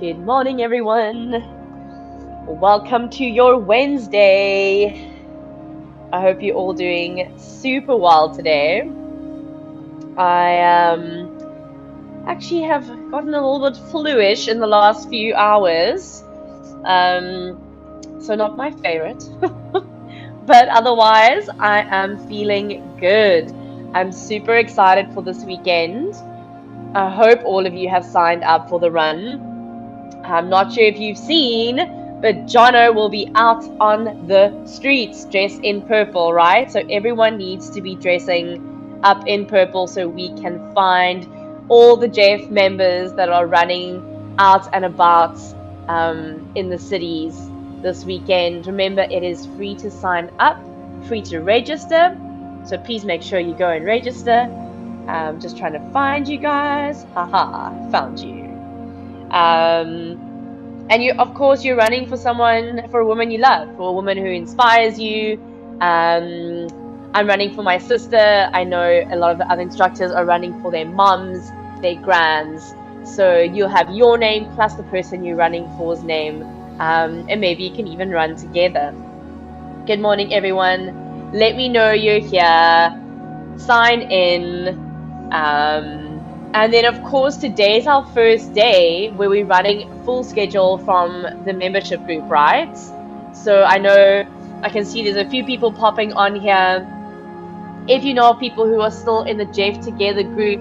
Good morning, everyone. Welcome to your Wednesday. I hope you're all doing super well today. I actually have gotten a little bit fluish in the last few hours. So not my favorite. But otherwise, I am feeling good. I'm super excited for this weekend. I hope all of you have signed up for the run. I'm not sure if you've seen, but Jono will be out on the streets dressed in purple, right? So everyone needs to be dressing up in purple so we can find all the Jeff members that are running out and about in the cities this weekend. Remember, it is free to sign up, free to register. So please make sure you go and register. Just trying to find you guys. Haha, found you. And you, of course, you're running for a woman you love, for a woman who inspires you. I'm running for my sister. I know a lot of the other instructors are running for their moms, their grands. So you'll have your name plus the person you're running for's name. And maybe you can even run together. Good morning, everyone. Let me know you're here. Sign in. And then, of course, today is our first day where we're running full schedule from the membership group, right? So I know I can see there's a few people popping on here. If you know people who are still in the Jeff Together group,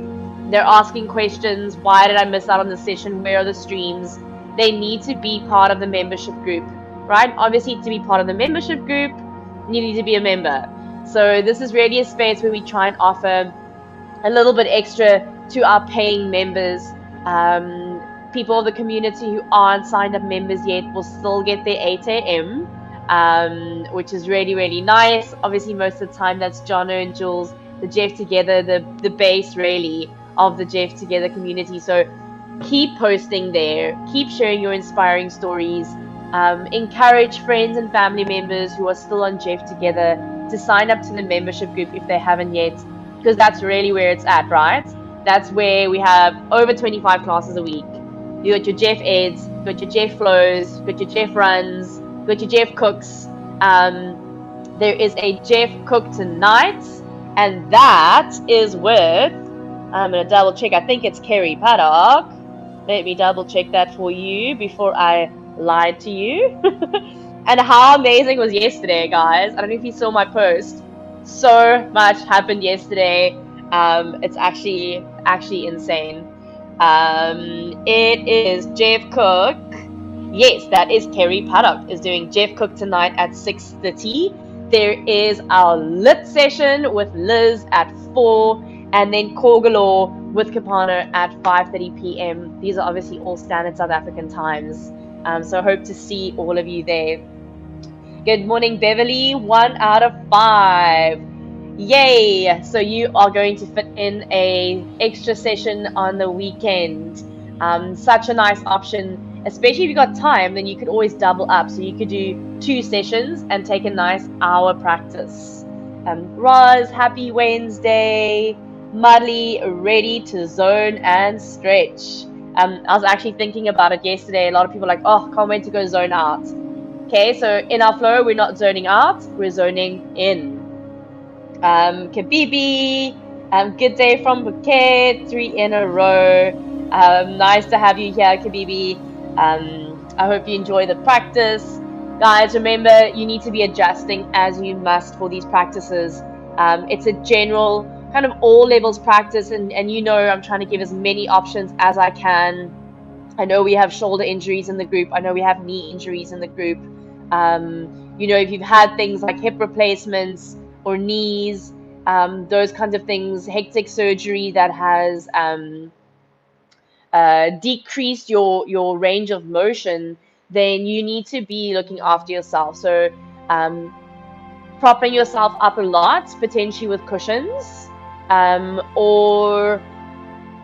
they're asking questions. Why did I miss out on the session? Where are the streams? They need to be part of the membership group, right? Obviously, to be part of the membership group, you need to be a member. So this is really a space where we try and offer a little bit extra to our paying members. People of the community who aren't signed up members yet will still get their 8 a.m., which is really, really nice. Obviously, most of the time that's Jono and Jules, the Jeff Together, the base really of the Jeff Together community. So keep posting there, keep sharing your inspiring stories. Encourage friends and family members who are still on Jeff Together to sign up to the membership group if they haven't yet, because that's really where it's at, right? That's where we have over 25 classes a week. You got your Jeff Eds, you got your Jeff Flows, you got your Jeff Runs, you got your Jeff Cooks. There is a Jeff Cook tonight, and that is with, I'm going to double check, I think it's Kerry Paddock. Let me double check that for you before I lied to you. And how amazing was yesterday, guys? I don't know if you saw my post. So much happened yesterday. It's actually insane. It is Jeff Cook. Yes, that is Kerry Paddock is doing Jeff Cook tonight at 6:30. There is our lit session with Liz at 4, and then Corgalore with Capano at 5:30 p.m. These are obviously all standard South African times. So I hope to see all of you there. Good morning, Beverly. 1 out of 5. Yay! So you are going to fit in a extra session on the weekend. Such a nice option, especially if you got time, then you could always double up. So you could do 2 sessions and take a nice hour practice. Roz, happy Wednesday. Mudley, ready to zone and stretch. I was actually thinking about it yesterday. A lot of people are like, oh, can't wait to go zone out. Okay, so in our flow, we're not zoning out, we're zoning in. Kabibi, good day from Phuket, 3 in a row. Nice to have you here, Kabibi. I hope you enjoy the practice. Guys, remember, you need to be adjusting as you must for these practices. It's a general, kind of all levels practice, and you know I'm trying to give as many options as I can. I know we have shoulder injuries in the group. I know we have knee injuries in the group. You know, if you've had things like hip replacements or knees, those kinds of things, hectic surgery that has decreased your range of motion, then you need to be looking after yourself. So propping yourself up a lot, potentially with cushions, or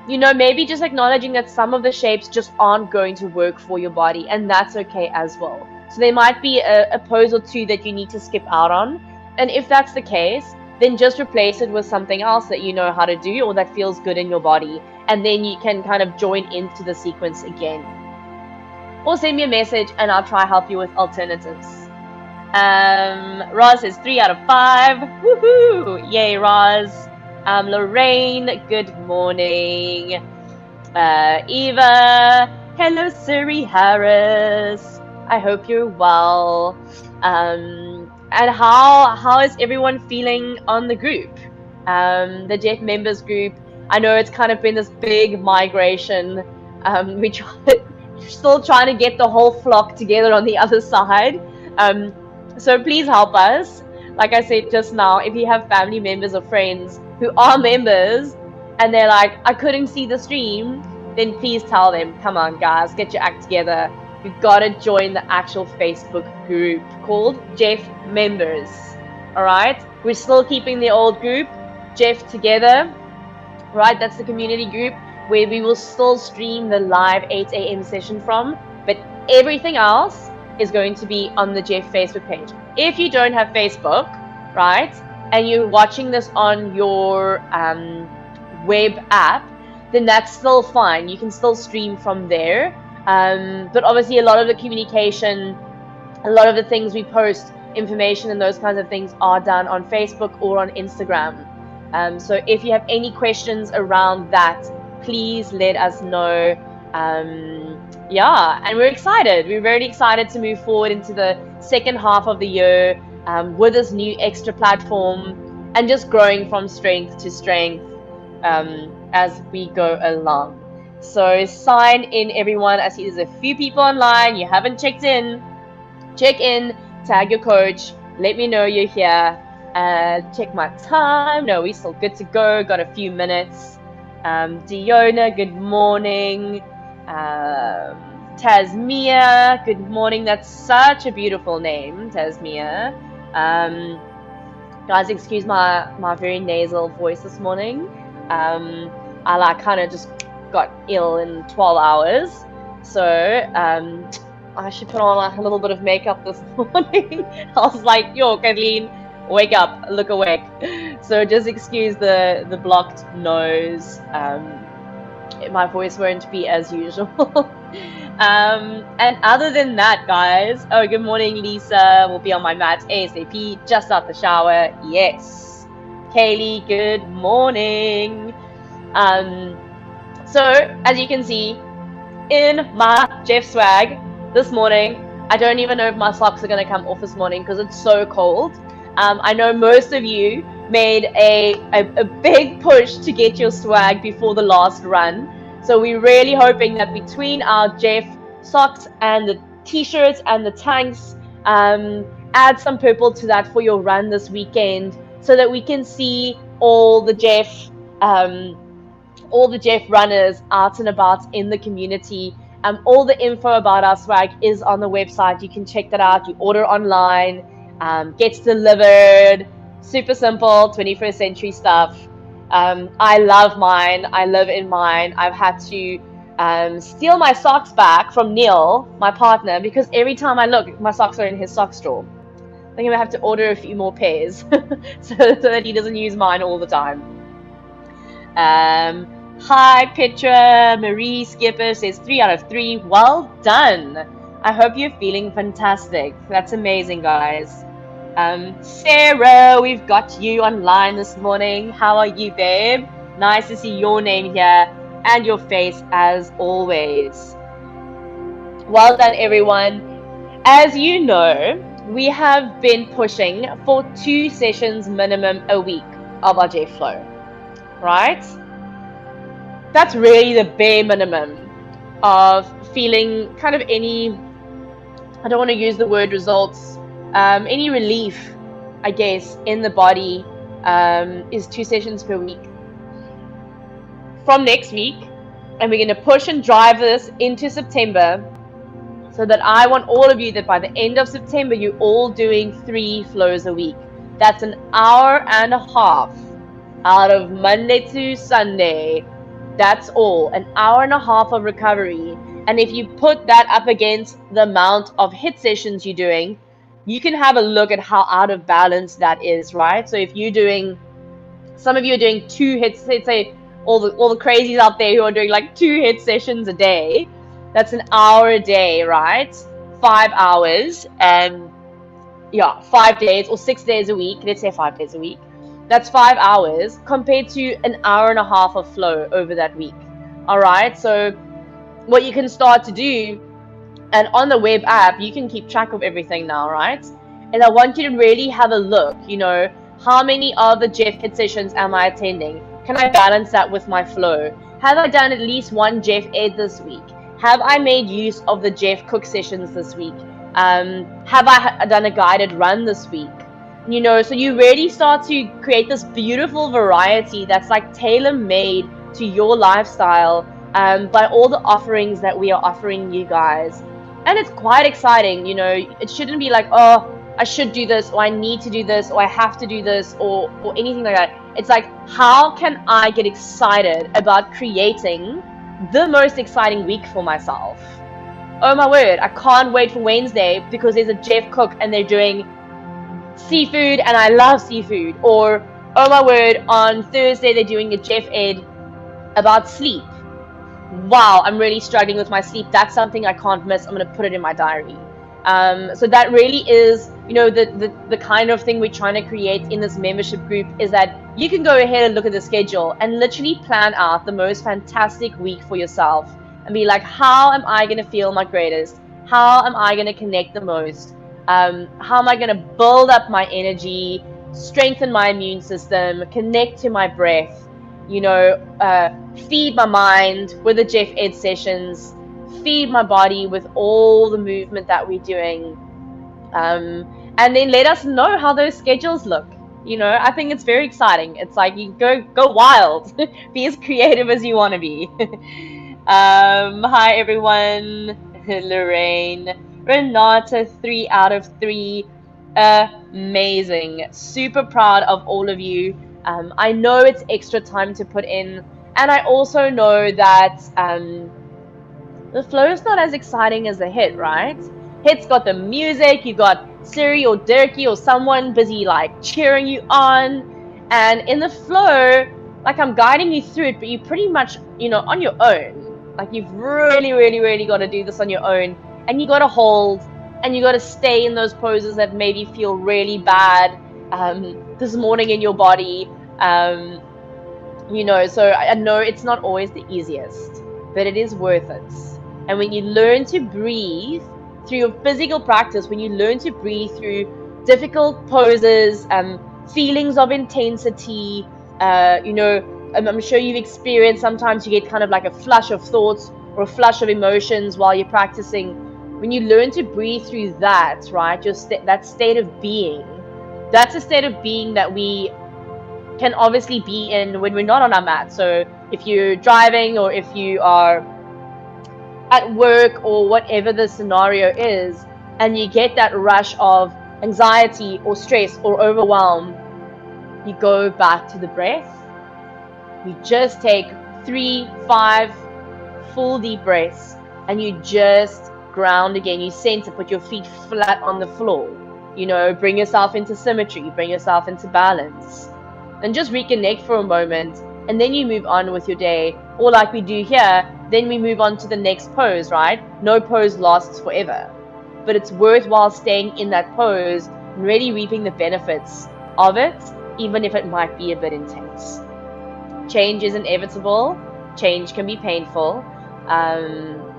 you know, maybe just acknowledging that some of the shapes just aren't going to work for your body, and that's okay as well. So there might be a pose or two that you need to skip out on, and if that's the case, then just replace it with something else that you know how to do or that feels good in your body, and then you can kind of join into the sequence again. or send me a message and I'll try help you with alternatives. Roz says 3 out of 5. Woohoo! Yay, Roz. Lorraine, good morning. Eva, hello, Siri Harris. I hope you're well. And how is everyone feeling on the group? The Jeff members group. I know it's kind of been this big migration. We're still trying to get the whole flock together on the other side. So please help us. Like I said just now, if you have family members or friends who are members and they're like, I couldn't see the stream, then please tell them, come on guys, get your act together. You've got to join the actual Facebook group called Jeff Members. All right, we're still keeping the old group, Jeff Together. Right, that's the community group where we will still stream the live 8 a.m. session from, but everything else is going to be on the Jeff Facebook page. If you don't have Facebook, right, and you're watching this on your web app, then that's still fine. You can still stream from there. But obviously a lot of the communication, a lot of the things we post, information and those kinds of things are done on Facebook or on Instagram. So if you have any questions around that, please let us know. Yeah, and we're excited. We're very excited to move forward into the second half of the year with this new extra platform and just growing from strength to strength as we go along. So sign in, everyone. I see there's a few people online. You haven't checked in. Check in, tag your coach. Let me know you're here. Check my time. No, we're still good to go. Got a few minutes. Diona, good morning. Tasmia, good morning. That's such a beautiful name, Tasmia. Guys, excuse my very nasal voice this morning. I like kind of just got ill in 12 hours, so I should put on a little bit of makeup this morning. I was like, yo, Kathleen, wake up, look awake. So just excuse the blocked nose. My voice won't be as usual. And other than that, guys, oh, good morning, Lisa. We'll be on my mat ASAP, just out the shower. Yes. Kaylee, good morning. So as you can see in my Jeff swag this morning, I don't even know if my socks are going to come off this morning because it's so cold. I know most of you made a big push to get your swag before the last run. So we're really hoping that between our Jeff socks and the t-shirts and the tanks, add some purple to that for your run this weekend so that we can see all the Jeff runners out and about in the community. All the info about our swag is on the website. You can check that out. You order online, gets delivered. Super simple, 21st century stuff. I love mine. I live in mine. I've had to steal my socks back from Neil, my partner, because every time I look, my socks are in his sock drawer. I'm going to have to order a few more pairs so that he doesn't use mine all the time. Hi, Petra. Marie Skipper says 3 out of 3. Well done. I hope you're feeling fantastic. That's amazing, guys. Sarah, we've got you online this morning. How are you, babe? Nice to see your name here and your face as always. Well done, everyone. As you know, we have been pushing for 2 sessions minimum a week of our Jeff Flow, right? That's really the bare minimum of feeling kind of any, I don't want to use the word results, any relief, I guess, in the body is 2 sessions per week. From next week, and we're going to push and drive this into September, so that I want all of you that by the end of September, you're all doing 3 flows a week. That's an hour and a half out of Monday to Sunday. That's all, an hour and a half of recovery. And if you put that up against the amount of HIIT sessions you're doing, you can have a look at how out of balance that is, right? So if you're doing, some of you are doing 2 HIITs, let's say all the crazies out there who are doing like 2 HIIT sessions a day, That's an hour a day, right? 5 hours, and yeah, 5 days or 6 days a week. Let's say 5 days a week. That's 5 hours compared to an hour and a half of flow over that week. All right. So what you can start to do, and on the web app, you can keep track of everything now, right? And I want you to really have a look, how many of the Jeff Ed sessions am I attending? Can I balance that with my flow? Have I done at least one Jeff Ed this week? Have I made use of the Jeff Cook sessions this week? Have I done a guided run this week? So you really start to create this beautiful variety that's like tailor-made to your lifestyle, by all the offerings that we are offering you guys. And it's quite exciting. It shouldn't be like, oh, I should do this, or I need to do this, or I have to do this, or anything like that. It's like, how can I get excited about creating the most exciting week for myself? Oh my word, I can't wait for Wednesday because there's a Jeff Cook and they're doing seafood and I love seafood. Or, oh my word, on Thursday they're doing a Jeff Ed about sleep. Wow, I'm really struggling with my sleep. That's something I can't miss. I'm going to put it in my diary. So that really is, the kind of thing we're trying to create in this membership group, is that you can go ahead and look at the schedule and literally plan out the most fantastic week for yourself and be like, how am I going to feel my greatest? How am I going to connect the most? How am I going to build up my energy, strengthen my immune system, connect to my breath, feed my mind with the Jeff Ed sessions, feed my body with all the movement that we're doing, and then let us know how those schedules look. I think it's very exciting. It's like, you go wild, be as creative as you want to be. Hi everyone. Lorraine, Renata, 3 out of 3, amazing. Super proud of all of you. I know it's extra time to put in, and I also know that the flow is not as exciting as the hit, right? Hit's got the music, you got Siri or Dirkie or someone busy like cheering you on, and in the flow, like, I'm guiding you through it, but you pretty much, on your own. Like, you've really, really, really got to do this on your own, and you got to hold, and you got to stay in those poses that maybe feel really bad this morning in your body. So I know it's not always the easiest, but it is worth it. And when you learn to breathe through your physical practice, when you learn to breathe through difficult poses, feelings of intensity, I'm sure you've experienced, sometimes you get kind of like a flush of thoughts or a flush of emotions while you're practicing. When you learn to breathe through that, right, that state of being, that's a state of being that we can obviously be in when we're not on our mat. So if you're driving, or if you are at work, or whatever the scenario is, and you get that rush of anxiety or stress or overwhelm, you go back to the breath. You just take 3, 5 full deep breaths, and you just ground again. You center, put your feet flat on the floor, bring yourself into symmetry, bring yourself into balance, and just reconnect for a moment, and then you move on with your day. Or like we do here, then we move on to the next pose, right? No pose lasts forever, but it's worthwhile staying in that pose and really reaping the benefits of it, even if it might be a bit intense. Change is inevitable. Change can be painful.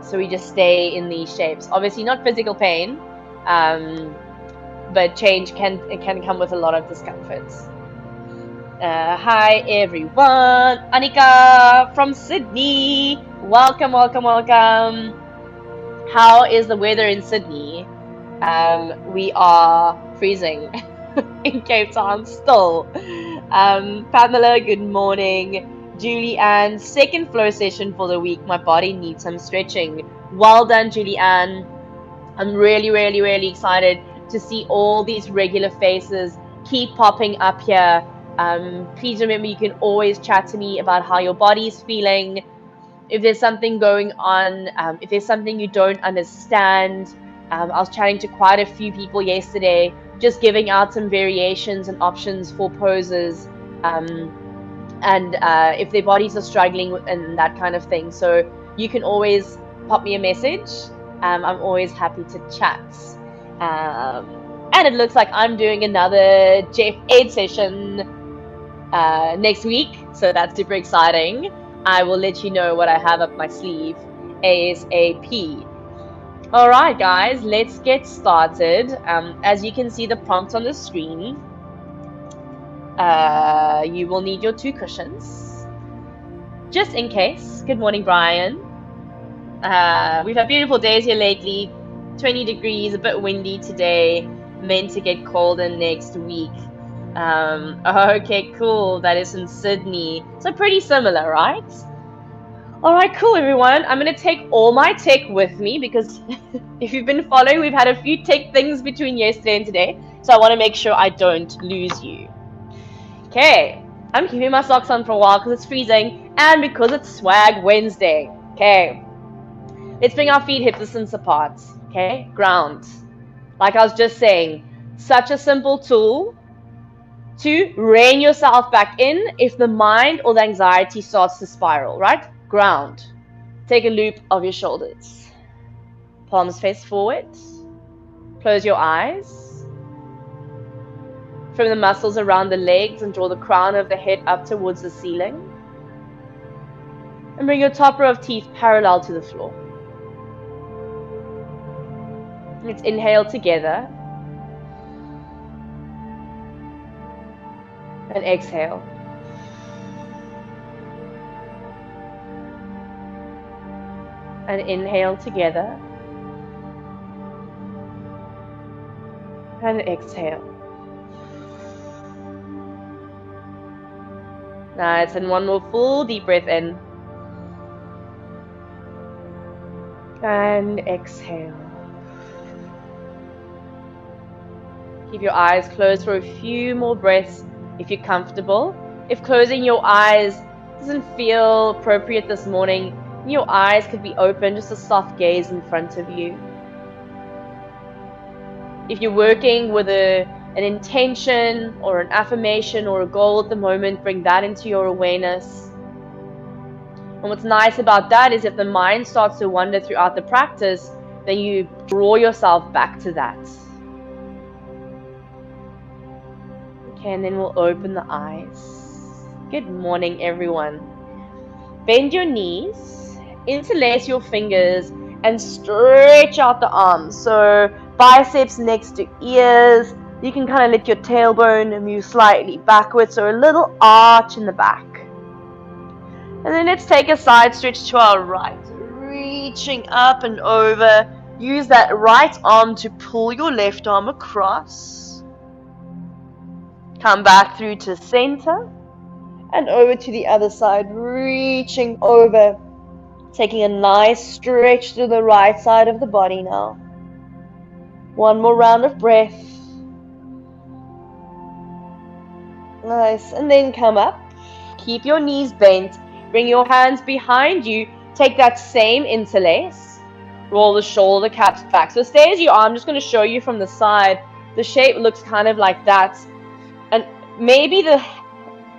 So we just stay in these shapes. Obviously not physical pain, but change can come with a lot of discomfort. Hi everyone, Annika from Sydney. Welcome. How is the weather in Sydney? We are freezing in Cape Town still. Pamela, good morning. Julie Ann, second flow session for the week. My body needs some stretching. Well done, Julie Ann. I'm really, really, really excited to see all these regular faces keep popping up here. Please remember, you can always chat to me about how your body's feeling. If there's something going on, if there's something you don't understand. I was chatting to quite a few people yesterday, just giving out some variations and options for poses, and if their bodies are struggling and that kind of thing. So you can always pop me a message. I'm always happy to chat. And it looks like I'm doing another Jeff Ed session next week, so that's super exciting. I will let you know what I have up my sleeve ASAP. All right, guys, let's get started. As you can see the prompt on the screen, you will need your 2 cushions, just in case. Good morning, Brian. We've had beautiful days here lately, 20 degrees, a bit windy today, meant to get colder next week. Okay, cool, that is in Sydney, so pretty similar, right? All right, cool, everyone. I'm going to take all my tech with me because if you've been following, we've had a few tech things between yesterday and today, so I want to make sure I don't lose you. Okay, I'm keeping my socks on for a while because it's freezing and because it's Swag Wednesday. Okay, let's bring our feet hip distance apart. Okay, ground. Like I was just saying, such a simple tool to rein yourself back in if the mind or the anxiety starts to spiral, right? Ground. Take a loop of your shoulders. Palms face forward. Close your eyes. From the muscles around the legs and draw the crown of the head up towards the ceiling. And bring your top row of teeth parallel to the floor. Let's inhale together. And exhale. And inhale together. And exhale. Nice, and one more full deep breath in. And exhale. Keep your eyes closed for a few more breaths if you're comfortable. If closing your eyes doesn't feel appropriate this morning, your eyes could be open, just a soft gaze in front of you. If you're working with an intention or an affirmation or a goal at the moment, bring that into your awareness. And what's nice about that is if the mind starts to wander throughout the practice, then you draw yourself back to that. Okay, and then we'll open the eyes. Good morning, everyone. Bend your knees, interlace your fingers, and stretch out the arms. So biceps next to ears. You can kind of let your tailbone move slightly backwards, so a little arch in the back. And then let's take a side stretch to our right, reaching up and over. Use that right arm to pull your left arm across. Come back through to center and over to the other side, reaching over. Taking a nice stretch to the right side of the body now. One more round of breath. Nice, and then come up. Keep your knees bent. Bring your hands behind you. Take that same interlace. Roll the shoulder caps back. So stay as you are. I'm just going to show you from the side. The shape looks kind of like that. And maybe the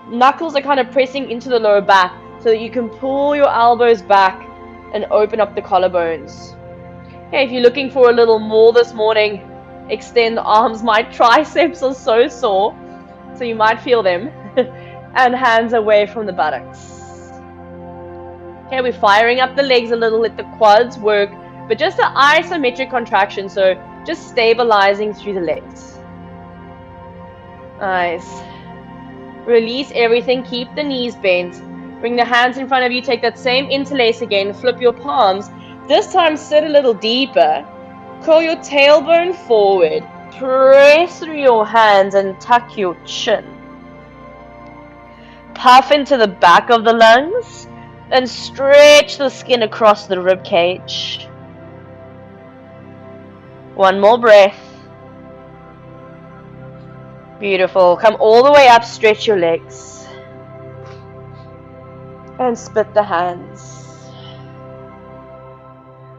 knuckles are kind of pressing into the lower back so that you can pull your elbows back and open up the collarbones. Okay, if you're looking for a little more this morning, extend the arms. My triceps are so sore, so you might feel them. And hands away from the buttocks. Okay, we're firing up the legs a little, let the quads work, but just an isometric contraction, so just stabilizing through the legs. Nice. Release everything, keep the knees bent. Bring the hands in front of you, take that same interlace again, flip your palms. This time sit a little deeper. Curl your tailbone forward. Press through your hands and tuck your chin. Puff into the back of the lungs and stretch the skin across the rib cage. One more breath. Beautiful. Come all the way up, stretch your legs. And split the hands.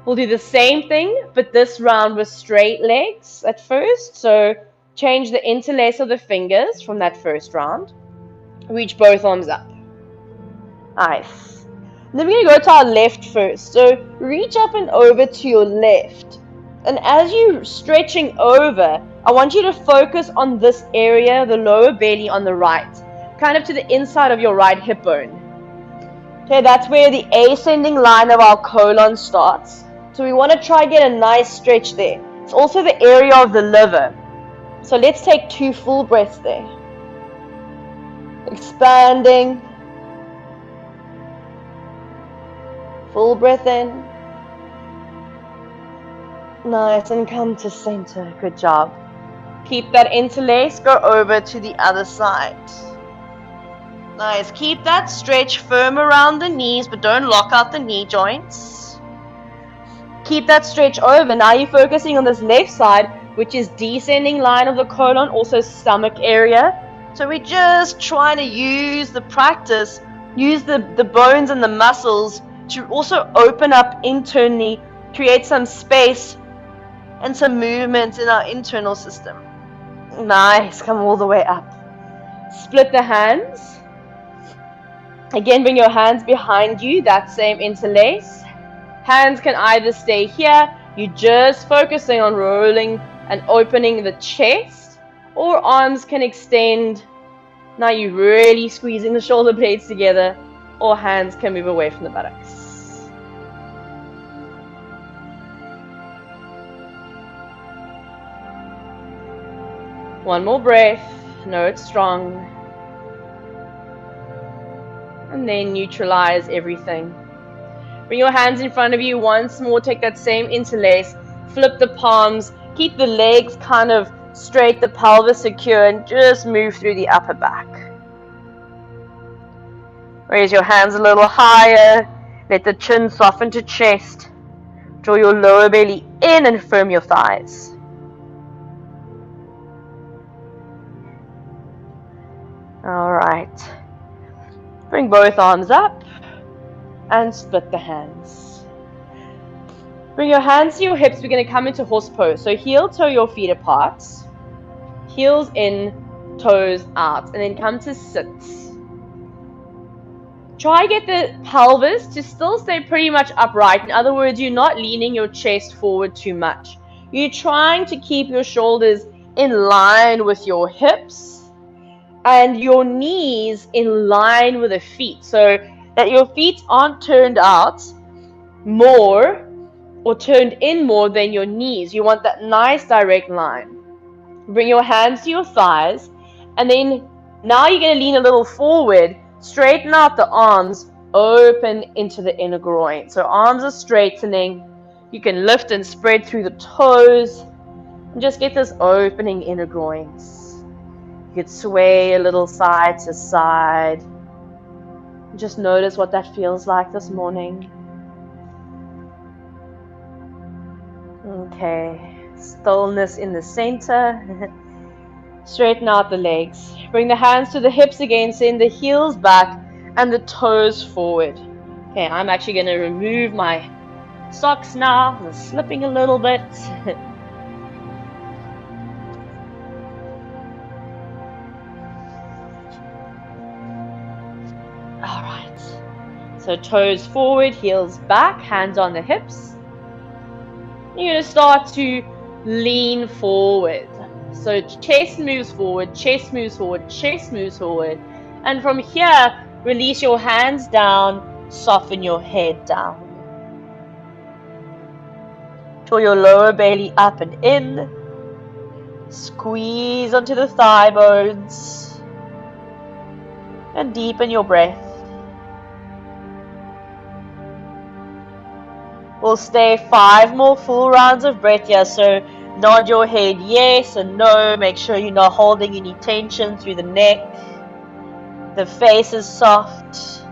We'll do the same thing, but this round with straight legs at first. So change the interlace of the fingers from that first round. Reach both arms up. Nice. And then we're going to go to our left first. So reach up and over to your left. And as you're stretching over, I want you to focus on this area, the lower belly on the right, kind of to the inside of your right hip bone. Okay, that's where the ascending line of our colon starts. So we want to try and get a nice stretch there. It's also the area of the liver. So let's take 2 full breaths there. Expanding. Full breath in. Nice, and come to center. Good job. Keep that interlace. Go over to the other side. Nice. Keep that stretch firm around the knees, but don't lock out the knee joints. Keep that stretch over. Now you're focusing on this left side, which is descending line of the colon, also stomach area. So we're just trying to use the practice, use the bones and the muscles to also open up internally, create some space and some movement in our internal system. Nice. Come all the way up. Split the hands. Again, bring your hands behind you, that same interlace. Hands can either stay here, you're just focusing on rolling and opening the chest, or arms can extend. Now you're really squeezing the shoulder blades together, or hands can move away from the buttocks. One more breath. Know it's strong. And then neutralize everything. Bring your hands in front of you once more. Take that same interlace. Flip the palms. Keep the legs kind of straight, the pelvis secure, and just move through the upper back. Raise your hands a little higher. Let the chin soften to chest. Draw your lower belly in and firm your thighs. All right. Bring both arms up and split the hands. Bring your hands to your hips. We're going to come into horse pose. So heel toe your feet apart. Heels in, toes out. And then come to sit. Try get the pelvis to still stay pretty much upright. In other words, you're not leaning your chest forward too much. You're trying to keep your shoulders in line with your hips and your knees in line with the feet, so that your feet aren't turned out more or turned in more than your knees. You want that nice direct line. Bring your hands to your thighs, and then now you're going to lean a little forward. Straighten out the arms, open into the inner groin. So arms are straightening. You can lift and spread through the toes and just get this opening inner groins. You could sway a little side to side. Just notice what that feels like this morning. Okay, stillness in the center. Straighten out the legs. Bring the hands to the hips again, send the heels back and the toes forward. Okay, I'm actually going to remove my socks now. I'm slipping a little bit. Alright, so toes forward, heels back, hands on the hips. You're going to start to lean forward. So chest moves forward, chest moves forward, chest moves forward. And from here, release your hands down, soften your head down. Draw your lower belly up and in. Squeeze onto the thigh bones. And deepen your breath. We'll stay 5 more full rounds of breath here, so nod your head yes and no. Make sure you're not holding any tension through the neck. The face is soft.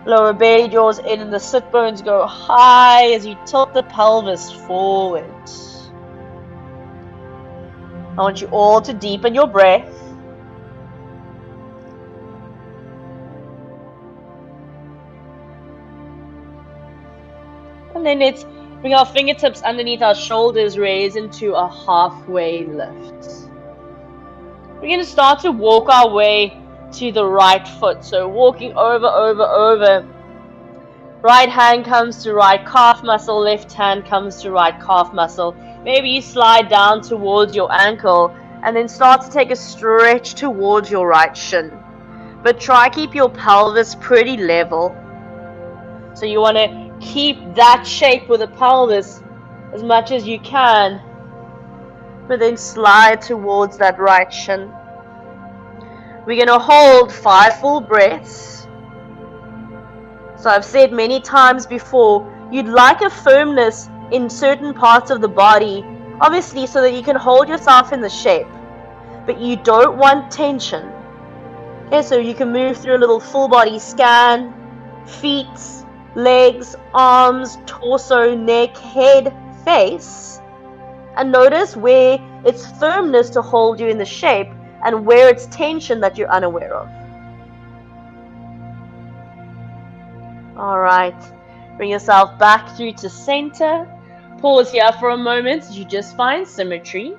Lower belly draws in and the sit bones go high as you tilt the pelvis forward. I want you all to deepen your breath. And then let's bring our fingertips underneath our shoulders, raise into a halfway lift. We're going to start to walk our way to the right foot. So walking over. Right hand comes to right calf muscle, left hand comes to right calf muscle. Maybe you slide down towards your ankle and then start to take a stretch towards your right shin. But try keep your pelvis pretty level. So you want to keep that shape with the pelvis as much as you can, but then slide towards that right shin. We're going to hold 5 full breaths. So I've said many times before, you'd like a firmness in certain parts of the body, obviously so that you can hold yourself in the shape, but you don't want tension. Okay, so you can move through a little full body scan, feet, legs, arms, torso, neck, head, face, and notice where it's firmness to hold you in the shape and where it's tension that you're unaware of. All right, bring yourself back through to center. Pause here for a moment as you just find symmetry.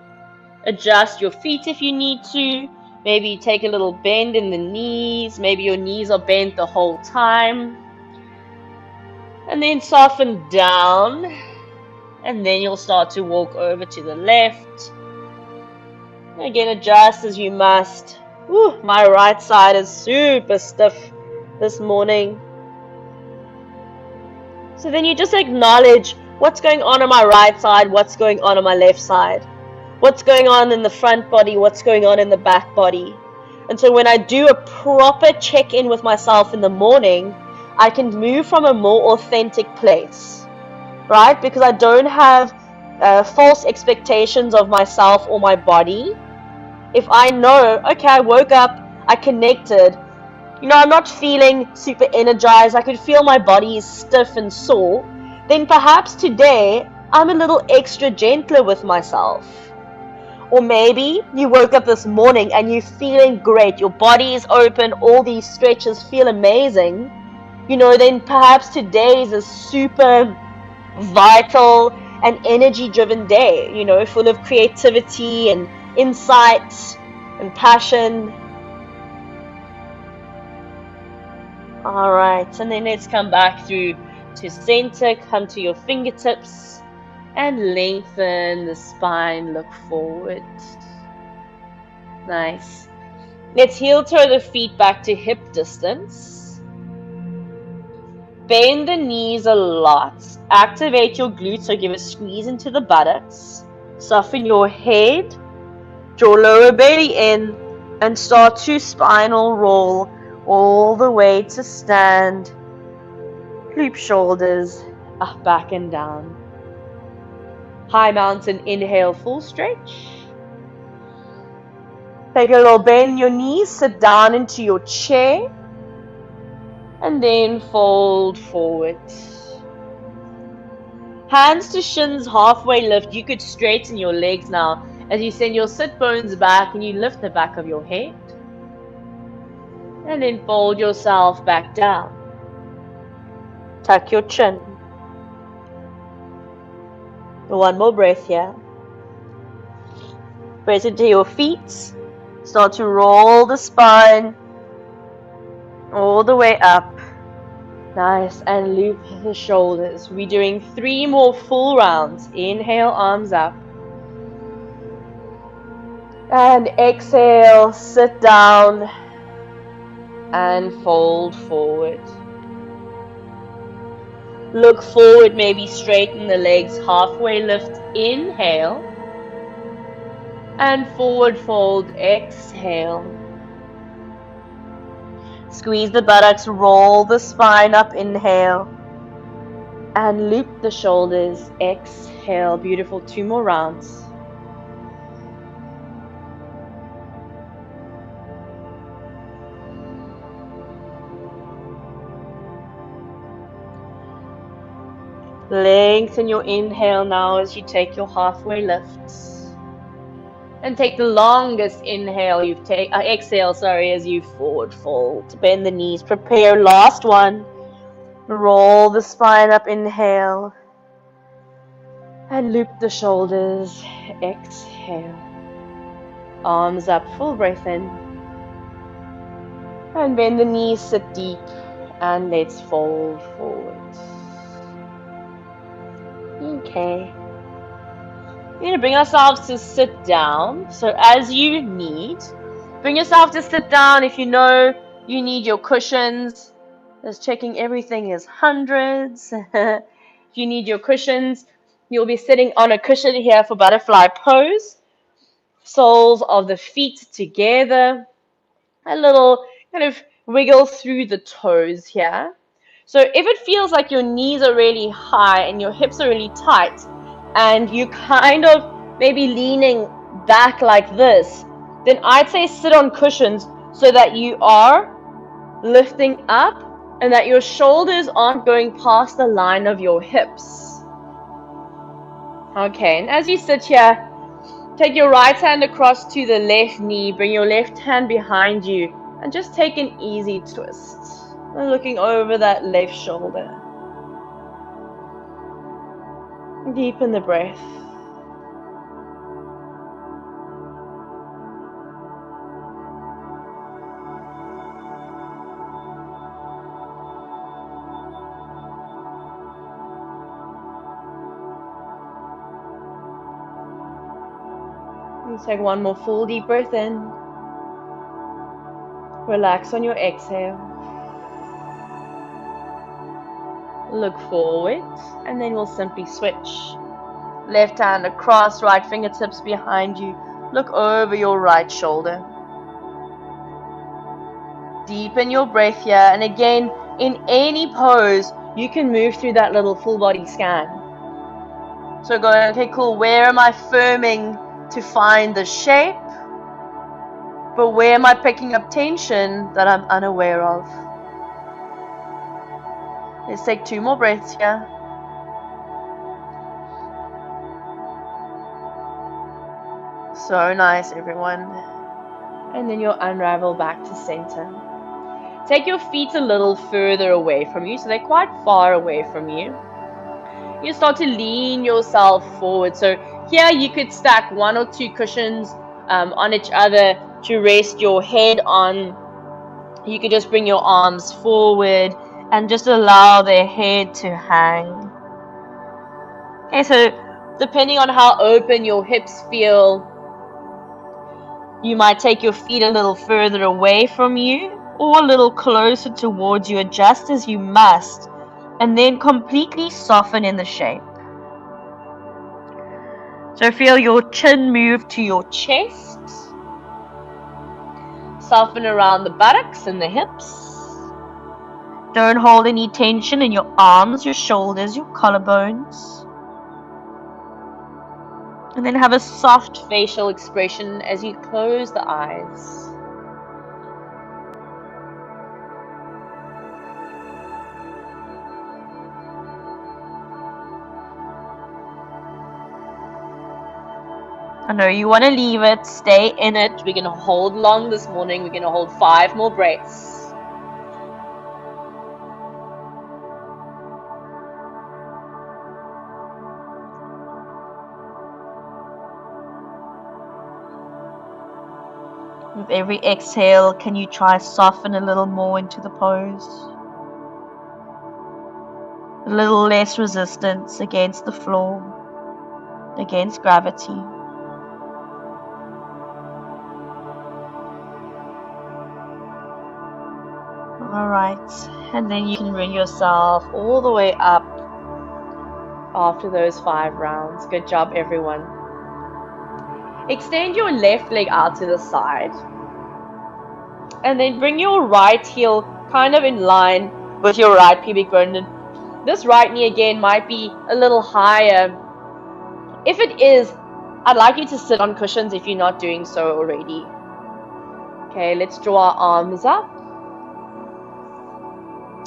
Adjust your feet if you need to. Maybe you take a little bend in the knees. Maybe your knees are bent the whole time. And then soften down. And then you'll start to walk over to the left. Again, adjust as you must. Whew, my right side is super stiff this morning. So then you just acknowledge what's going on my right side, what's going on my left side, what's going on in the front body, what's going on in the back body. And so when I do a proper check-in with myself in the morning, I can move from a more authentic place, right? Because I don't have false expectations of myself or my body. If I know, okay, I woke up, I connected, I'm not feeling super energized, I could feel my body is stiff and sore, then perhaps today I'm a little extra gentler with myself. Or maybe you woke up this morning and you're feeling great, your body is open, all these stretches feel amazing, then perhaps today is a super vital and energy-driven day, full of creativity and insight and passion. All right, and then let's come back through to center, come to your fingertips and lengthen the spine, look forward. Nice. Let's heel toe the feet back to hip distance. Bend the knees a lot. Activate your glutes, so give a squeeze into the buttocks. Soften your head, draw lower belly in, and start to spinal roll all the way to stand. Loop shoulders up, back and down. High mountain inhale, full stretch. Take a little bend in your knees, sit down into your chair, and then fold forward. Hands to shins, halfway lift. You could straighten your legs now as you send your sit bones back and you lift the back of your head. And then fold yourself back down. Tuck your chin. One more breath here. Press into your feet. Start to roll the spine all the way up. Nice, and loop the shoulders. We're doing 3 more full rounds. Inhale, arms up. And exhale, sit down and fold forward. Look forward, maybe straighten the legs, halfway lift, inhale. And forward fold, exhale. Squeeze the buttocks, roll the spine up, inhale. And loop the shoulders, exhale. Beautiful, 2 more rounds. Lengthen your inhale now as you take your halfway lifts. And take the longest inhale exhale, as you forward fold. Bend the knees, prepare, last one. Roll the spine up, inhale. And loop the shoulders, exhale. Arms up, full breath in. And bend the knees, sit deep. And let's fold forward. Okay. We're going to bring ourselves to sit down. So as you need, bring yourself to sit down. If you know you need your cushions, just checking everything is hundreds. If you need your cushions, you'll be sitting on a cushion here for butterfly pose. Soles of the feet together. A little kind of wiggle through the toes here. So if it feels like your knees are really high and your hips are really tight and you kind of maybe leaning back like this, then I'd say sit on cushions so that you are lifting up and that your shoulders aren't going past the line of your hips. Okay, and as you sit here, take your right hand across to the left knee, bring your left hand behind you, and just take an easy twist. Looking over that left shoulder. Deepen the breath. And take one more full deep breath in. Relax on your exhale. Look forward, and then we'll simply switch. Left hand across, right fingertips behind you. Look over your right shoulder. Deepen your breath here, and again, in any pose, you can move through that little full body scan. So going, okay, cool, where am I firming to find the shape? But where am I picking up tension that I'm unaware of? Let's take 2 more breaths here. So nice, everyone. And then you'll unravel back to center. Take your feet a little further away from you, so they're quite far away from you. You start to lean yourself forward. So here you could stack 1 or 2 cushions on each other to rest your head on. You could just bring your arms forward and just allow their head to hang. Okay, so depending on how open your hips feel, you might take your feet a little further away from you or a little closer towards you, adjust as you must, and then completely soften in the shape. So feel your chin move to your chest. Soften around the buttocks and the hips. Don't hold any tension in your arms, your shoulders, your collarbones. And then have a soft facial expression as you close the eyes. I know you want to leave it, stay in it. We're going to hold long this morning. We're going to hold 5 more breaths. With every exhale, can you try soften a little more into the pose? A little less resistance against the floor, against gravity. Alright, and then you can bring yourself all the way up after those 5 rounds. Good job, everyone. Extend your left leg out to the side. And then bring your right heel kind of in line with your right pubic bone. This right knee again might be a little higher. If it is, I'd like you to sit on cushions if you're not doing so already. Okay, let's draw our arms up.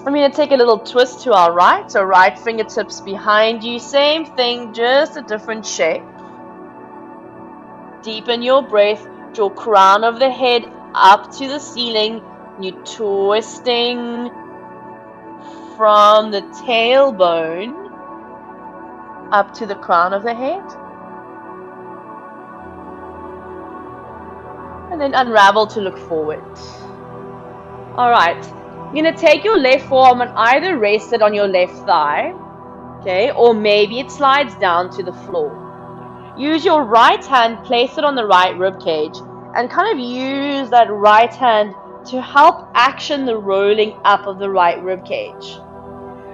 I'm going to take a little twist to our right, so right fingertips behind you. Same thing, just a different shape. Deepen your breath, draw crown of the head up to the ceiling. You're twisting from the tailbone up to the crown of the head. And then unravel to look forward. Alright, You're going to take your left forearm and either rest it on your left thigh, okay, or maybe it slides down to the floor. Use your right hand, place it on the right rib cage, and kind of use that right hand to help action the rolling up of the right rib cage.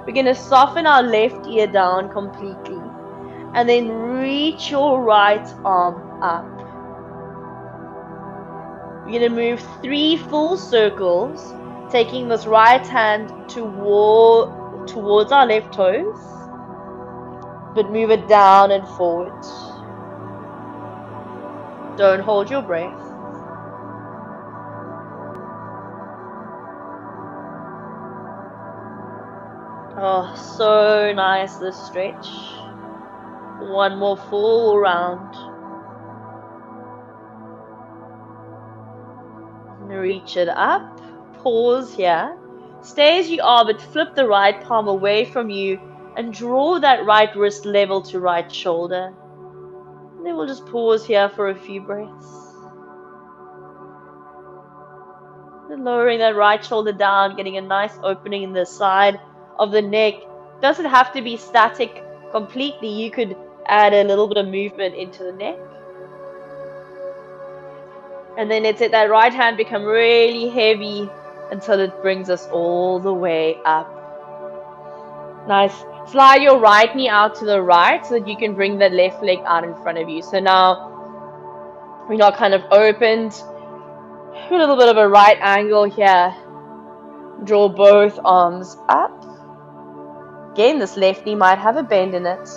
We're going to soften our left ear down completely, and then reach your right arm up. We're going to move 3 full circles, taking this right hand towards our left toes, but move it down and forward. Don't hold your breath. Oh, so nice, this stretch. One more full round. Reach it up. Pause here. Stay as you are, but flip the right palm away from you and draw that right wrist level to right shoulder. And then we'll just pause here for a few breaths. And lowering that right shoulder down, getting a nice opening in the side of the neck. Doesn't have to be static completely. You could add a little bit of movement into the neck. And then let's let that right hand become really heavy until it brings us all the way up. Nice. Slide your right knee out to the right so that you can bring the left leg out in front of you. So now we're not kind of opened. A little bit of a right angle here. Draw both arms up. Again, this left knee might have a bend in it.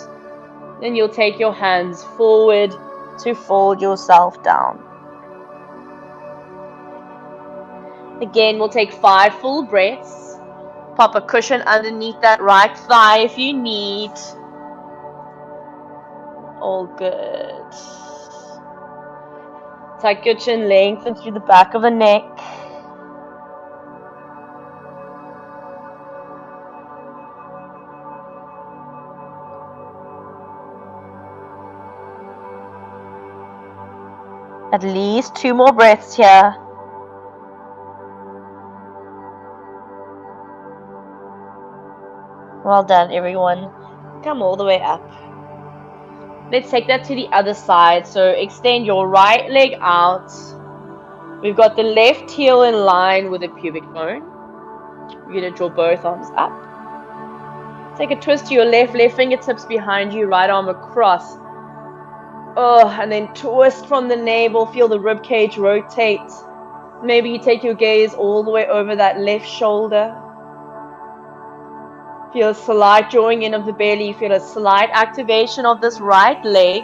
Then you'll take your hands forward to fold yourself down. Again, we'll take 5 full breaths. Pop a cushion underneath that right thigh if you need. All good. Tuck your chin, lengthen through the back of the neck. At least 2 more breaths here. Well done, everyone. Come all the way up. Let's take that to the other side. So extend your right leg out. We've got the left heel in line with the pubic bone. You're going to draw both arms up. Take a twist to your left fingertips behind you, right arm across. Oh, and then twist from the navel. Feel the rib cage rotate. Maybe you take your gaze all the way over that left shoulder. Feel a slight drawing in of the belly. Feel a slight activation of this right leg.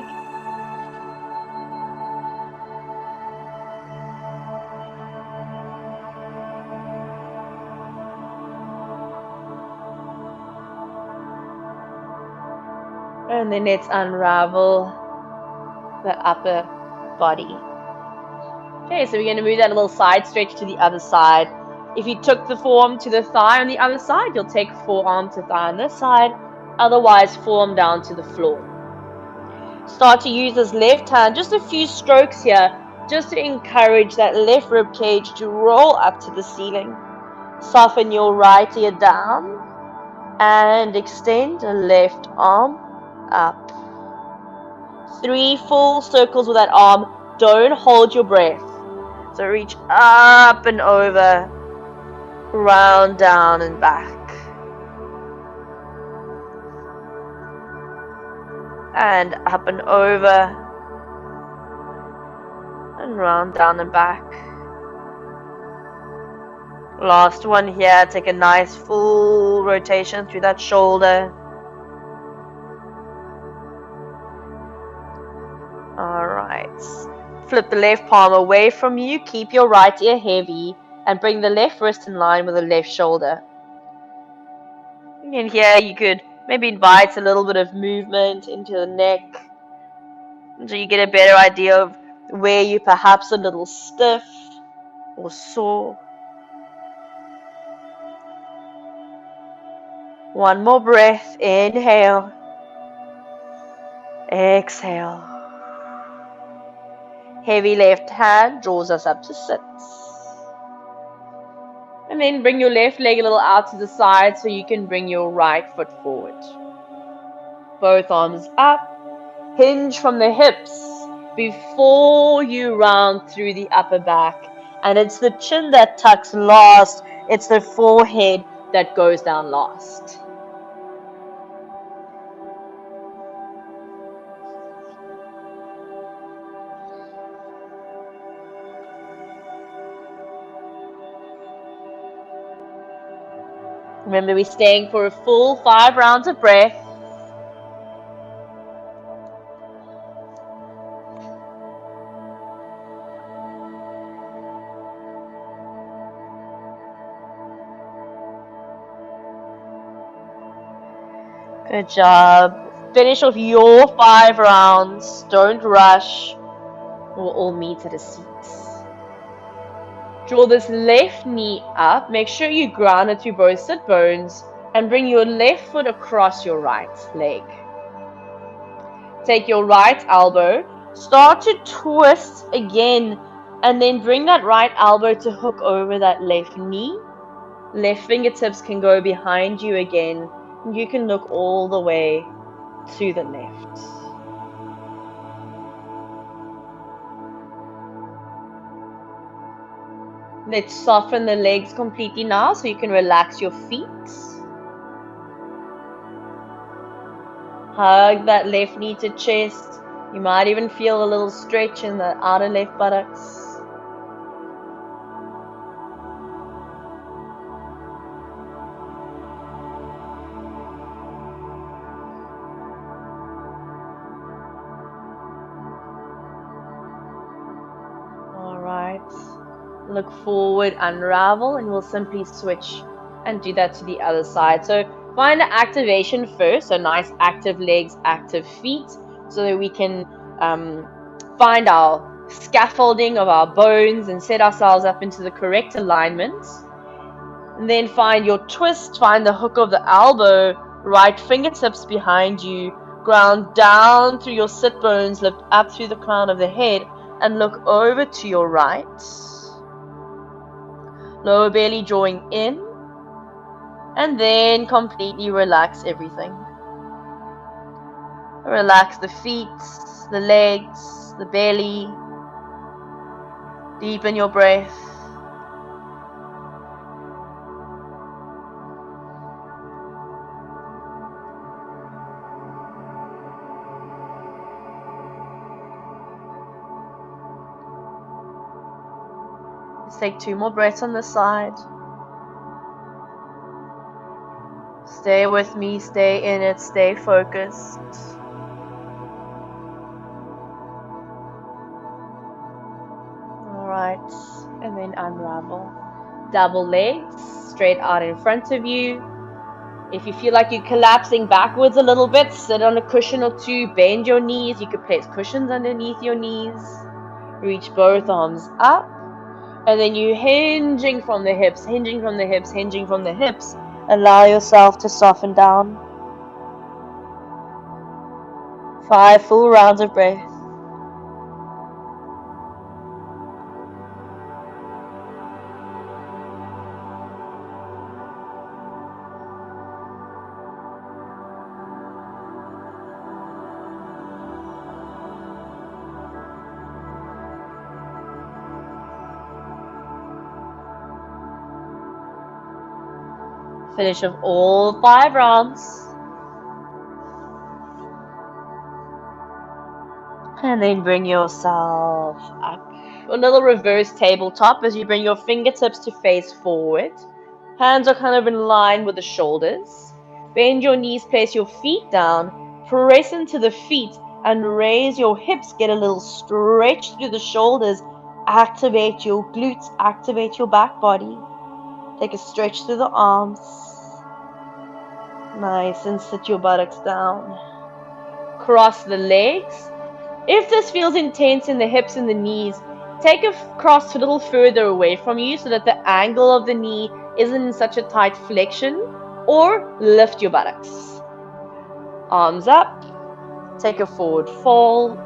And then let's unravel the upper body. Okay, so we're going to move that little side stretch to the other side. If you took the forearm to the thigh on the other side, you'll take forearm to thigh on this side. Otherwise, forearm down to the floor. Start to use this left hand, just a few strokes here, just to encourage that left rib cage to roll up to the ceiling. Soften your right ear down and extend the left arm up. 3 full circles with that arm. Don't hold your breath. So reach up and over, round, down, and back. And up and over, and round, down, and back. Last one here. Take a nice full rotation through that shoulder. Alright. Flip the left palm away from you. Keep your right ear heavy. And bring the left wrist in line with the left shoulder. And here you could maybe invite a little bit of movement into the neck. So you get a better idea of where you're perhaps a little stiff or sore. One more breath. Inhale. Exhale. Heavy left hand draws us up to sit. And then bring your left leg a little out to the side so you can bring your right foot forward. Both arms up. Hinge from the hips before you round through the upper back. And it's the chin that tucks last. It's the forehead that goes down last. Remember, we're staying for a full 5 rounds of breath. Good job. Finish off your 5 rounds. Don't rush. We'll all meet at a seat. Draw this left knee up. Make sure you ground it through both sit bones and bring your left foot across your right leg. Take your right elbow. Start to twist again and then bring that right elbow to hook over that left knee. Left fingertips can go behind you again. You can look all the way to the left. Let's soften the legs completely now so you can relax your feet. Hug that left knee to chest. You might even feel a little stretch in the outer left buttocks. Look forward, unravel, and we'll simply switch and do that to the other side. So find the activation first, so nice active legs, active feet, so that we can find our scaffolding of our bones and set ourselves up into the correct alignment. And then find your twist, find the hook of the elbow, right fingertips behind you, ground down through your sit bones, lift up through the crown of the head, and look over to your right. Lower belly drawing in, and then completely relax everything. Relax the feet, the legs, the belly. Deepen your breath. Let's take 2 more breaths on this side. Stay with me, stay in it, stay focused. Alright, and then unravel. Double legs, straight out in front of you. If you feel like you're collapsing backwards a little bit, sit on a cushion or 2, bend your knees. You could place cushions underneath your knees. Reach both arms up. And then you hinging from the hips, hinging from the hips, hinging from the hips. Allow yourself to soften down. 5 full rounds of breath. Finish of all 5 rounds. And then bring yourself up. A little reverse tabletop as you bring your fingertips to face forward. Hands are kind of in line with the shoulders. Bend your knees, place your feet down. Press into the feet and raise your hips. Get a little stretch through the shoulders. Activate your glutes, activate your back body. Take a stretch through the arms. Nice, and sit your buttocks down. Cross the legs. If this feels intense in the hips and the knees, take a cross a little further away from you so that the angle of the knee isn't in such a tight flexion, or lift your buttocks. Arms up. Take a forward fold.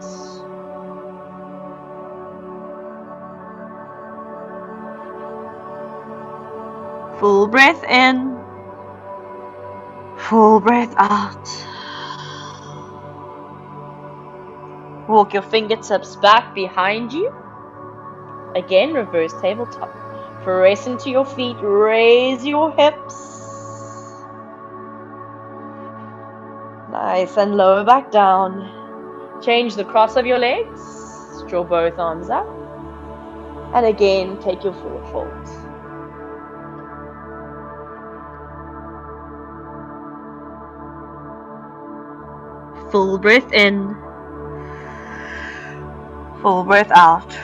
Full breath in. Full breath out. Walk your fingertips back behind you. Again, reverse tabletop. Press into your feet. Raise your hips. Nice. And lower back down. Change the cross of your legs. Draw both arms up. And again, take your forward fold. Full breath in. Full breath out.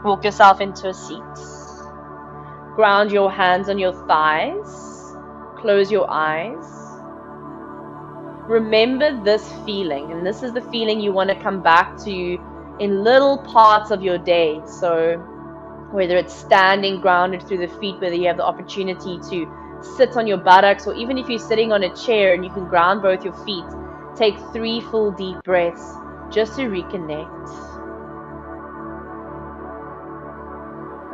Walk yourself into a seat. Ground your hands on your thighs. Close your eyes. Remember this feeling, and this is the feeling you want to come back to in little parts of your day. So whether it's standing grounded through the feet, whether you have the opportunity to sit on your buttocks, or even if you're sitting on a chair and you can ground both your feet, take 3 full deep breaths just to reconnect.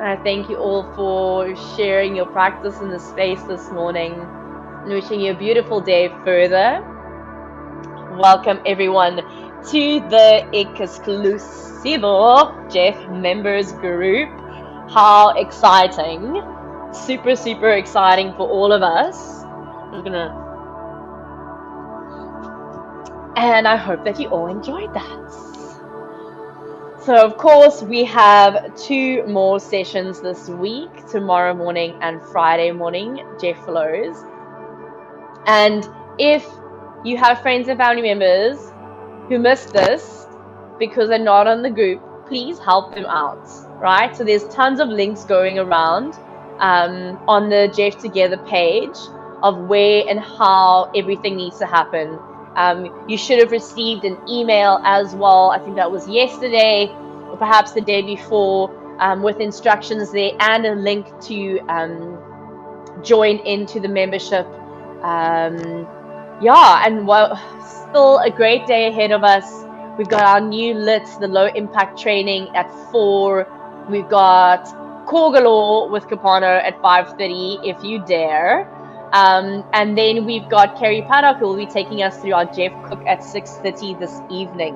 I thank you all for sharing your practice in the space this morning, and wishing you a beautiful day further. Welcome everyone to the exclusive Jeff members group. How exciting. Super, super exciting for all of us. And I hope that you all enjoyed that. So of course we have 2 more sessions this week, tomorrow morning and Friday morning, Jeff Flows. And if you have friends and family members who missed this because they're not on the group, please help them out, right? So there's tons of links going around on the Jeff Together page of where and how everything needs to happen. You should have received an email as well. I think that was yesterday or perhaps the day before, with instructions there and a link to join into the membership. And still a great day ahead of us. We've got our new LITS, the low impact training at 4. We've got Core Galore with Capano at 5:30 if you dare. And then we've got Kerry Paddock who will be taking us through our Jeff Cook at 6:30 this evening.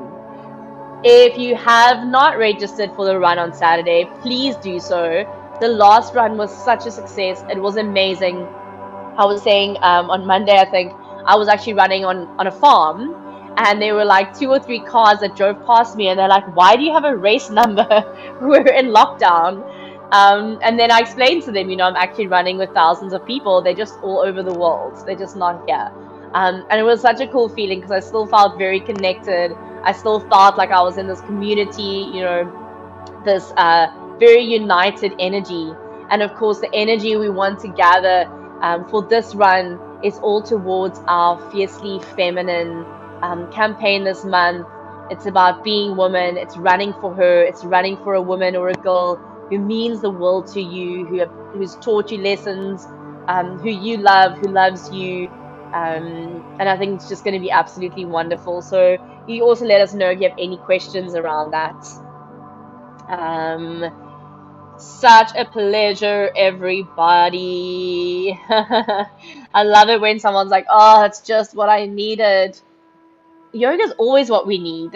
If you have not registered for the run on Saturday, please do so. The last run was such a success. It was amazing. I was saying on Monday, I think, I was actually running on a farm, and there were like 2 or 3 cars that drove past me, and they're like, why do you have a race number? We're in lockdown. And then I explained to them, I'm actually running with thousands of people. They're just all over the world. They're just not here. And it was such a cool feeling because I still felt very connected. I still felt like I was in this community, this very united energy. And of course, the energy we want to gather for this run is all towards our Fiercely Feminine campaign this month. It's about being woman. It's running for her. It's running for a woman or a girl who means the world to you, who's taught you lessons, who you love, who loves you. And I think it's just going to be absolutely wonderful. So you also let us know if you have any questions around that. Such a pleasure, everybody. I love it when someone's like, oh, it's just what I needed. Yoga is always what we need.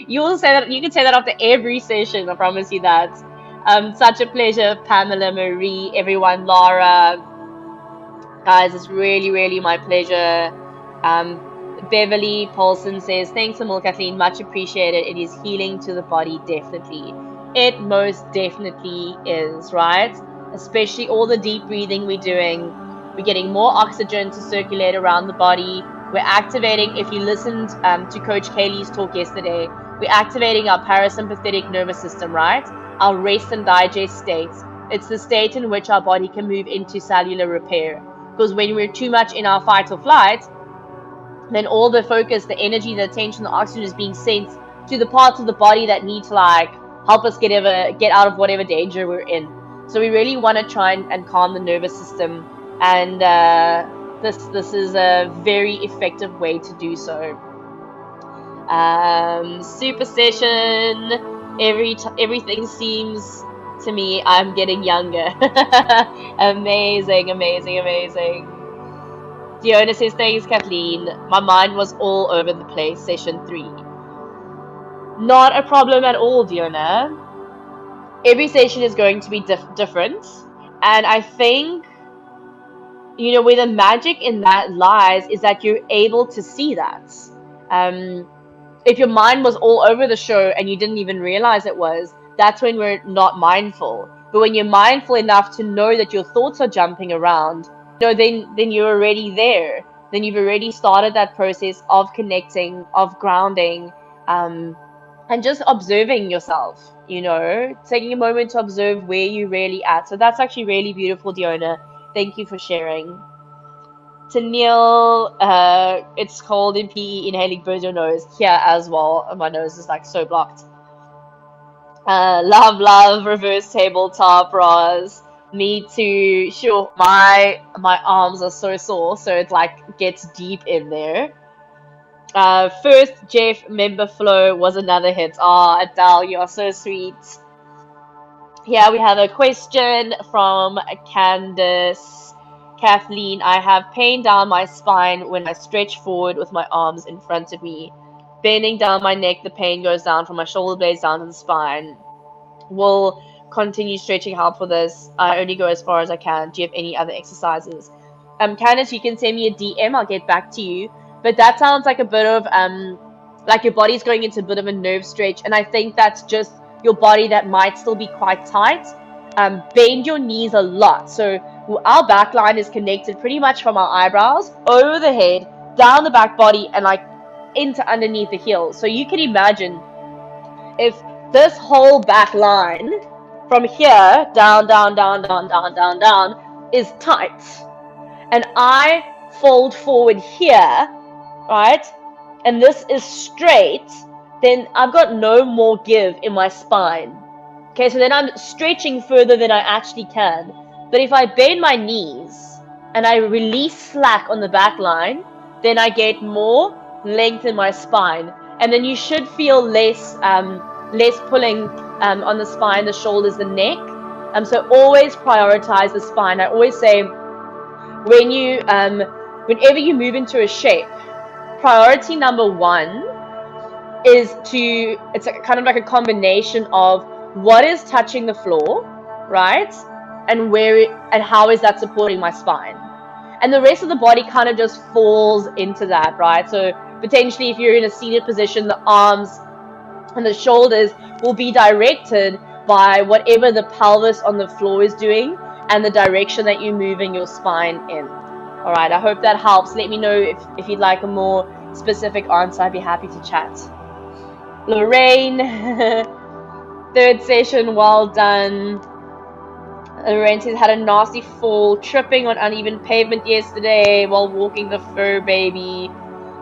You can say that after every session, I promise you that. Such a pleasure, Pamela, Marie, everyone, Laura. Guys, it's really, really my pleasure. Beverly Paulson says, thanks a million, Kathleen, much appreciated. It is healing to the body, definitely. It most definitely is, right? Especially all the deep breathing we're doing. We're getting more oxygen to circulate around the body. We're activating, if you listened to Coach Kaylee's talk yesterday, we're activating our parasympathetic nervous system, right? Our rest and digest state. It's the state in which our body can move into cellular repair. Because when we're too much in our fight or flight, then all the focus, the energy, the attention, the oxygen is being sent to the parts of the body that need to help us get out of whatever danger we're in. So we really want to try and calm the nervous system, and this is a very effective way to do so. Super session. Everything seems to me, I'm getting younger. Amazing, amazing, amazing. Diona says, thanks, Kathleen. My mind was all over the place, session 3. Not a problem at all, Diona. Every session is going to be different. And I think, where the magic in that lies is that you're able to see that. If your mind was all over the show and you didn't even realize it was, that's when we're not mindful. But when you're mindful enough to know that your thoughts are jumping around, then you're already there. Then you've already started that process of connecting, of grounding, and just observing yourself, taking a moment to observe where you're really at. So that's actually really beautiful, Diona. Thank you for sharing. To Neil, it's cold in PE, inhaling burns your nose. Here as well, my nose is like so blocked. Love, reverse tabletop, Roz. Me too. Sure, my arms are so sore, so it like gets deep in there. First Jeff member flow was another hit. Adele, you are so sweet. Here we have a question from Candace. Kathleen, I have pain down my spine when I stretch forward with my arms in front of me. Bending down my neck, the pain goes down from my shoulder blades down to the spine. Will continue stretching help for this. I only go as far as I can. Do you have any other exercises? Candice, you can send me a DM. I'll get back to you. But that sounds like a bit of, like your body's going into a bit of a nerve stretch. And I think that's just your body that might still be quite tight. Bend your knees a lot. So our back line is connected pretty much from our eyebrows, over the head, down the back body, and like into underneath the heels. So you can imagine if this whole back line from here, down, is tight, and I fold forward here, right, and this is straight, then I've got no more give in my spine. Okay, so then I'm stretching further than I actually can. But if I bend my knees and I release slack on the back line, then I get more length in my spine. And then you should feel less pulling on the spine, the shoulders, the neck. So always prioritize the spine. I always say, whenever you move into a shape, priority number 1 is it's kind of like a combination of what is touching the floor, right? And how is that supporting my spine? And the rest of the body kind of just falls into that, right? So potentially if you're in a seated position, the arms and the shoulders will be directed by whatever the pelvis on the floor is doing and the direction that you're moving your spine in. All right, I hope that helps. Let me know if you'd like a more specific answer. I'd be happy to chat. Lorraine, third session, well done. Lorraine says, had a nasty fall, tripping on uneven pavement yesterday while walking the fur baby.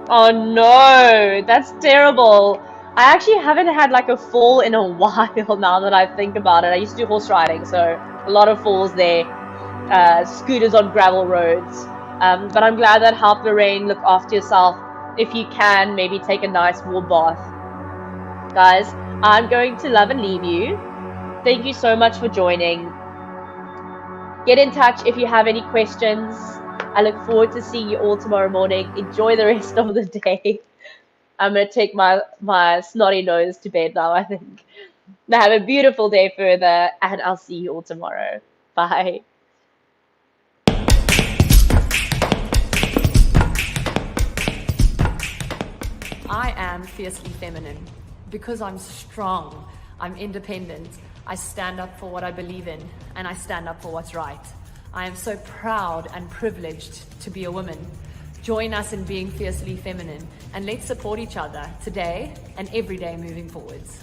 Oh no, that's terrible. I actually haven't had like a fall in a while now that I think about it. I used to do horse riding, so a lot of falls there. Scooters on gravel roads. But I'm glad that helped, Lorraine. Look after yourself. If you can, maybe take a nice warm bath. Guys, I'm going to love and leave you. Thank you so much for joining. Get in touch if you have any questions. I look forward to seeing you all tomorrow morning. Enjoy the rest of the day. I'm going to take my snotty nose to bed now, I think. Now have a beautiful day further, and I'll see you all tomorrow. Bye. I am fiercely feminine because I'm strong, I'm independent, I stand up for what I believe in, and I stand up for what's right. I am so proud and privileged to be a woman. Join us in being fiercely feminine, and let's support each other today and every day moving forwards.